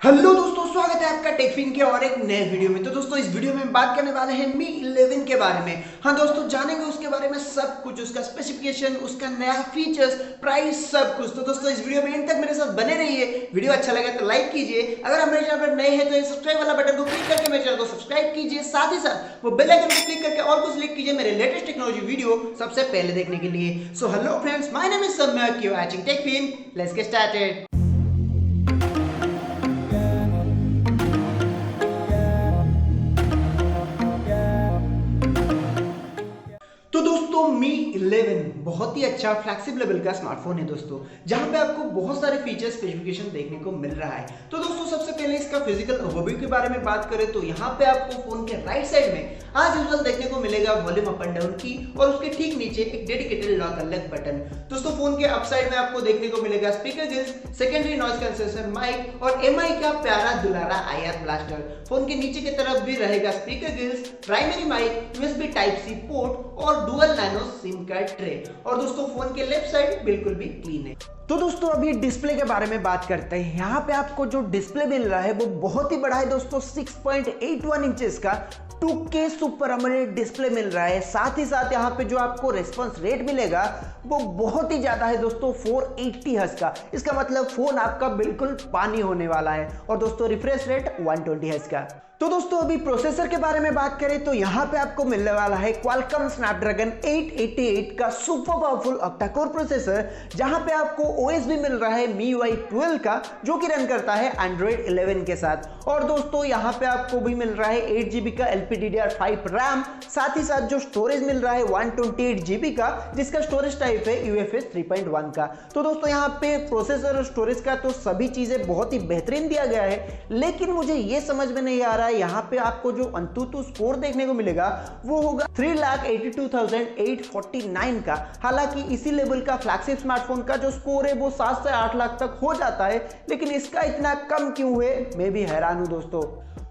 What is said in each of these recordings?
Hello दोस्तों, स्वागत है आपका टेकफिन के और एक नए वीडियो में। तो दोस्तों इस वीडियो में हम बात करने वाले हैं मी 11 के बारे में। हाँ दोस्तों, जानेंगे उसके बारे में सब कुछ, उसका स्पेसिफिकेशन, उसका नया फीचर्स, प्राइस, सब कुछ। तो दोस्तों इस वीडियो में एंड तक मेरे साथ बने रहिए। वीडियो अच्छा लगे तो लाइक कीजिए, अगर आप मेरे चैनल पर नए हैं तो सब्सक्राइब वाला बटन को क्लिक करके मेरे चैनल को सब्सक्राइब कीजिए, साथ ही साथ वो बेल आइकन को क्लिक करके और को सिलेक्ट कीजिए मेरे लेटेस्ट टेक्नोलॉजी वीडियो सबसे पहले देखने के लिए। So hello friends, my name is Samyak, you are watching Techfin. Let's get started. तो दोस्तों मी 11 बहुत ही अच्छा फ्लैगशिप लेवल का स्मार्टफोन है दोस्तों, जहां पे आपको बहुत सारे फीचर स्पेसिफिकेशन देखने को मिल रहा है। तो दोस्तों सबसे पहले इसका फिजिकल ओवरव्यू के बारे में बात करें तो यहाँ पे आपको फोन के राइट साइड में आज यूजुअल देखने को मिलेगा वॉल्यूम अप एंड डाउन की, और उसके ठीक नीचे एक डेडिकेटेड लॉक अनलॉक बटन। दोस्तों फोन के अप साइड में आपको देखने को मिलेगा speaker grills, secondary noise cancellation mic और MI का प्यारा दुलारा IR ब्लास्टर। फोन के नीचे की तरफ भी रहेगा speaker grills, primary mic, USB type C port और dual nano SIM card tray. और दोस्तों फोन के लेफ्ट साइड बिल्कुल भी क्लीन है। तो दोस्तों अभी डिस्प्ले के बारे में बात करते हैं। यहाँ पे आपको जो डिस्प्ले मिल रहा है वो बहुत ही बड़ा है दोस्तों, 6.81 इंचेस का 2K सुपर AMOLED डिस्प्ले मिल रहा है। साथ ही साथ यहाँ पे जो आपको रेस्पॉन्स रेट मिलेगा वो बहुत ही ज्यादा है दोस्तों, 480 हर्ट्ज का। इसका मतलब फोन आपका बिल्कुल पानी होने वाला है। और दोस्तों रिफ्रेश रेट 120 हर्ट्ज का। तो दोस्तों अभी प्रोसेसर के बारे में बात करें तो यहाँ पे आपको मिलने वाला है क्वालकॉम स्नैपड्रैगन 888 का सुपर पावरफुल ऑक्टाकोर प्रोसेसर, जहां पे आपको OS भी मिल रहा है MIUI 12 का, जो कि रन करता है Android 11 के साथ। और दोस्तों यहाँ पे आपको भी मिल रहा है 8GB का LPDDR5 रैम, साथ ही साथ जो स्टोरेज मिल रहा है 128GB का, जिसका स्टोरेज टाइप है UFS 3.1 का। तो दोस्तों यहाँ पे प्रोसेसर और स्टोरेज का तो सभी चीजें बहुत ही बेहतरीन दिया गया है, लेकिन मुझे ये समझ में नहीं आ रहा यहाँ पे आपको जो अंतुतु स्कोर देखने को मिलेगा वो होगा 3,82,849 का। हालांकि इसी लेवल का फ्लैगशिप स्मार्टफोन का जो स्कोर है वो 7 से 8 लाख तक हो जाता है, लेकिन इसका इतना कम क्यों है, मैं भी हैरान हूं दोस्तों।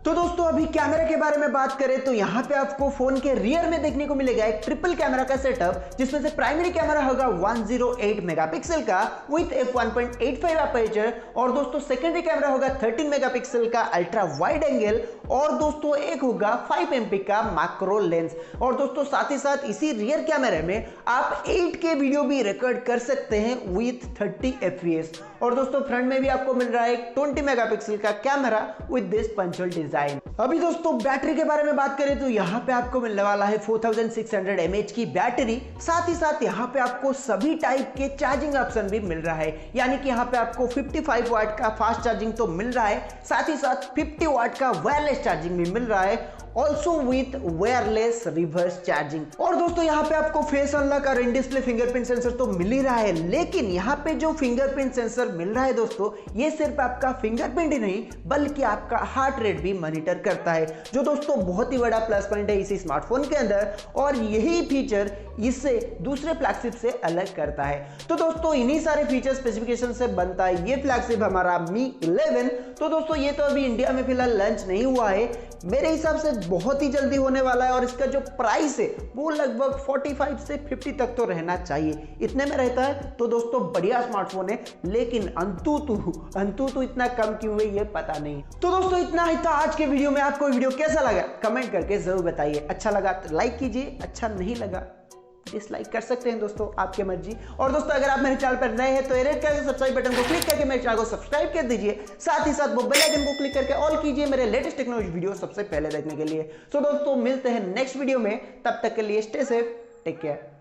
तो दोस्तों अभी कैमरा के बारे में बात करें तो यहाँ पे आपको फोन के रियर में देखने को मिलेगा एक ट्रिपल कैमरा का सेटअप, जिसमें से प्राइमरी कैमरा होगा 108 मेगापिक्सल का विथ f1.85 अपर्चर, और दोस्तों सेकेंडरी कैमरा होगा 13 मेगापिक्सल का अल्ट्रा वाइड एंगल, और दोस्तों एक होगा 5 MP का मैक्रो लेंस। और दोस्तों साथ ही साथ इसी रियर कैमरे में आप 8K वीडियो भी रिकॉर्ड कर सकते हैं विथ 30 FPS। और दोस्तों फ्रंट में भी आपको मिल रहा है 20 मेगापिक्सल का camera with this punctual design. अभी दोस्तों बैटरी के बारे में बात करें तो यहाँ पे आपको मिलने वाला है 4600 mAh की बैटरी। साथ ही साथ यहाँ पे आपको सभी टाइप के चार्जिंग ऑप्शन भी मिल रहा है, यानी कि यहाँ पे आपको 55 वाट का फास्ट चार्जिंग तो मिल रहा है, साथ ही साथ 50 वाट का वायरलेस चार्जिंग भी मिल रहा है, also with wireless reverse charging. और दोस्तों यहाँ पे आपको फेस अनलॉक और इन डिस्प्ले फिंगरप्रिंट सेंसर तो मिल ही रहा है, लेकिन यहाँ पे जो फिंगरप्रिंट सेंसर मिल रहा है दोस्तों, ये सिर्फ आपका फिंगरप्रिंट ही नहीं बल्कि आपका हार्ट रेट भी मॉनिटर करता है, जो दोस्तों बहुत ही बड़ा प्लस पॉइंट है इसी स्मार्टफोन के अंदर, और यही फीचर इससे दूसरे फ्लैगशिप से अलग करता है। तो दोस्तों इन्हीं सारे फीचर स्पेसिफिकेशन से बनता है ये फ्लैगशिप हमारा मी 11। तो दोस्तों ये तो अभी इंडिया में फिलहाल लॉन्च नहीं हुआ है, मेरे हिसाब से बहुत ही जल्दी होने वाला है, और इसका जो प्राइस है वो लगभग 45 से 50 तक तो रहना चाहिए, इतने में रहता है। तो दोस्तों बढ़िया स्मार्टफोन है, लेकिन अंतुतु इतना कम क्यों है ये पता नहीं। तो दोस्तों इतना ही था आज के वीडियो में। आपको वीडियो कैसा लगा कमेंट करके जरूर बताइए। अच्छा लगा तो लाइक कीजिए, अच्छा नहीं लगा डिसलाइक कर सकते हैं दोस्तों, आपकी मर्जी। और दोस्तों अगर आप मेरे चैनल पर नए हैं तो रेड कलर के सब्सक्राइब बटन को क्लिक करके मेरे चैनल को सब्सक्राइब कर दीजिए, साथ ही साथ वो बेल आइकन को क्लिक करके ऑल कीजिए मेरे लेटेस्ट टेक्नोलॉजी वीडियो सबसे पहले देखने के लिए। तो दोस्तों मिलते हैं नेक्स्ट वीडियो में, तब तक के लिए स्टे सेफ, टेक केयर।